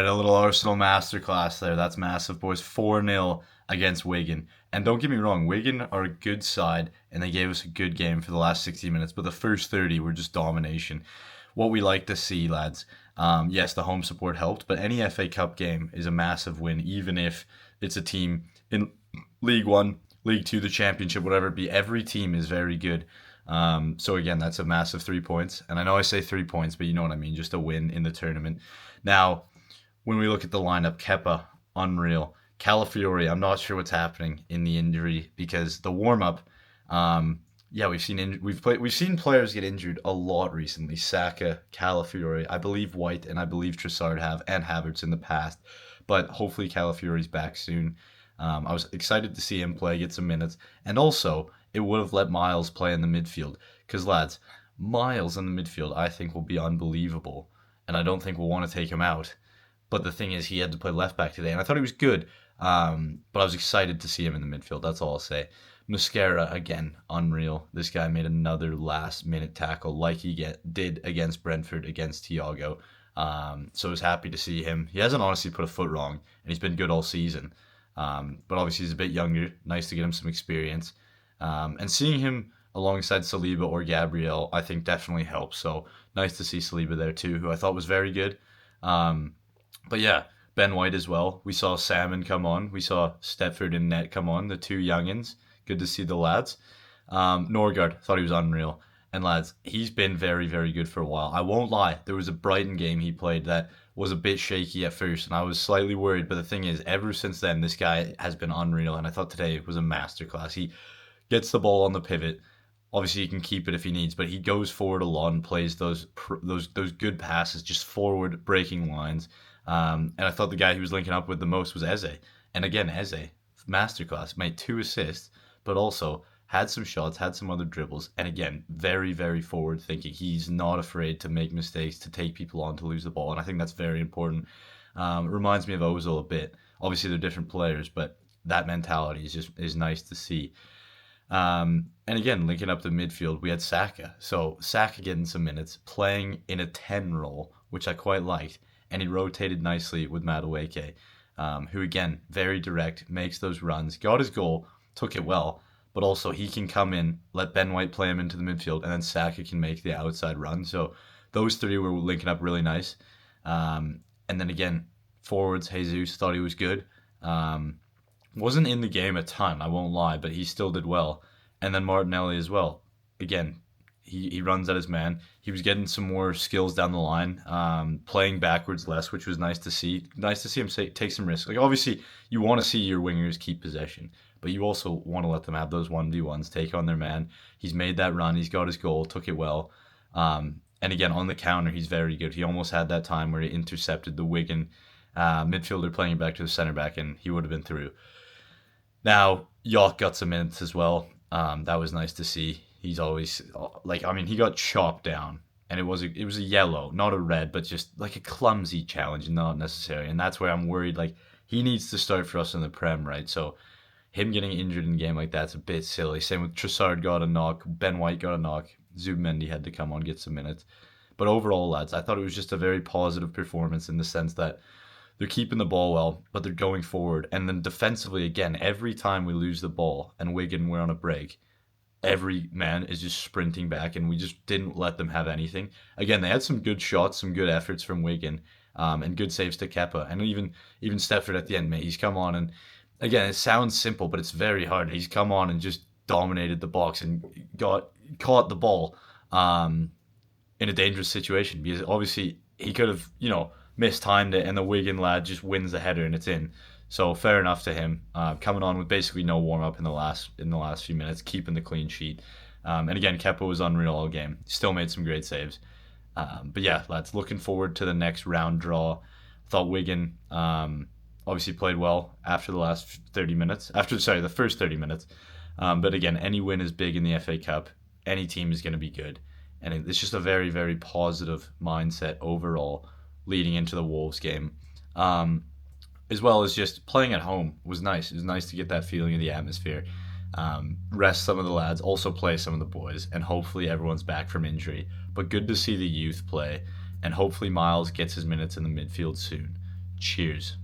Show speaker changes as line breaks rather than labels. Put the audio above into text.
a little Arsenal masterclass there. That's massive, boys. 4-0 against Wigan. And don't get me wrong, Wigan are a good side, and they gave us a good game for the last 60 minutes, but the first 30 were just domination. What we like to see, lads. Yes, the home support helped, but any FA Cup game is a massive win, even if it's a team in League One, League Two, the Championship, whatever it be. Every team is very good. So again, that's a massive 3 points. And I know I say 3 points, but you know what I mean, just a win in the tournament. Now, when we look at the lineup, Kepa, unreal. Calafiori, I'm not sure what's happening in the injury because the warm up, yeah, we've seen players get injured a lot recently. Saka, Calafiori, I believe White, and I believe Trossard have, and Havertz in the past. But hopefully Calafiori's back soon. I was excited to see him play, get some minutes, and also it would have let Miles play in the midfield. Because lads, Miles in the midfield, I think will be unbelievable, and I don't think we'll want to take him out. But the thing is, he had to play left back today, and I thought he was good. But I was excited to see him in the midfield. That's all I'll say. Mascara, again, unreal. This guy made another last-minute tackle like he did against Brentford, against Thiago. So I was happy to see him. He hasn't honestly put a foot wrong, and he's been good all season. But obviously he's a bit younger. Nice to get him some experience. And seeing him alongside Saliba or Gabriel, I think definitely helps. So nice to see Saliba there too, who I thought was very good. But yeah, Ben White as well. We saw Salmon come on. We saw Stepford and Net come on, the two youngins. Good to see the lads. Norgard, thought he was unreal. And lads, he's been very, very good for a while. I won't lie. There was a Brighton game he played that was a bit shaky at first, and I was slightly worried. But the thing is, ever since then, this guy has been unreal. And I thought today was a masterclass. He gets the ball on the pivot. Obviously, he can keep it if he needs, but he goes forward a lot and plays those good passes, just forward breaking lines. And I thought the guy he was linking up with the most was Eze. And again, Eze, masterclass, made 2 assists, but also had some shots, had some other dribbles. And again, very, very forward thinking. He's not afraid to make mistakes, to take people on, to lose the ball. And I think that's very important. It reminds me of Ozil a bit. Obviously, they're different players, but that mentality is nice to see. And again, linking up the midfield, we had Saka. So Saka getting some minutes, playing in a 10 role, which I quite liked. And he rotated nicely with Madueke, who again, very direct, makes those runs, got his goal, took it well, but also he can come in, let Ben White play him into the midfield, and then Saka can make the outside run. So those three were linking up really nice. And then again, forwards, Jesus, thought he was good. Wasn't in the game a ton, I won't lie, but he still did well. And then Martinelli as well. Again, he runs at his man. He was getting some more skills down the line, playing backwards less, which was nice to see. Nice to see him take some risks. Like obviously, you want to see your wingers keep possession, but you also want to let them have those 1v1s, take on their man. He's made that run. He's got his goal, took it well. And again, on the counter, he's very good. He almost had that time where he intercepted the Wigan midfielder playing it back to the center back, and he would have been through. Now, York got some minutes as well. That was nice to see. He's always he got chopped down, and it was a yellow, not a red, but just like a clumsy challenge, not necessary. And that's where I'm worried. Like he needs to start for us in the Prem, right? So him getting injured in a game like that's a bit silly. Same with Trossard got a knock, Ben White got a knock, Zubimendi had to come on get some minutes. But overall, lads, I thought it was just a very positive performance in the sense that they're keeping the ball well, but they're going forward. And then defensively, again, every time we lose the ball and Wigan were on a break, every man is just sprinting back, and we just didn't let them have anything. Again, they had some good shots, some good efforts from Wigan, and good saves to Kepa. And even Stepford at the end, mate, he's come on. And again, it sounds simple, but it's very hard. He's come on and just dominated the box and caught the ball in a dangerous situation, because obviously he could have, mistimed it, and the Wigan lad just wins the header and it's in. So fair enough to him, coming on with basically no warm up in the last few minutes, keeping the clean sheet. And again, Kepa was unreal all game. Still made some great saves. But yeah, lads, looking forward to the next round draw. Thought Wigan obviously played well after the last 30 minutes. The first 30 minutes. But again, any win is big in the FA Cup. Any team is going to be good. And it's just a very, very positive mindset overall leading into the Wolves game. As well as just playing at home was nice. It was nice to get that feeling of the atmosphere. Rest some of the lads, also play some of the boys, and hopefully everyone's back from injury. But good to see the youth play, and hopefully Miles gets his minutes in the midfield soon. Cheers.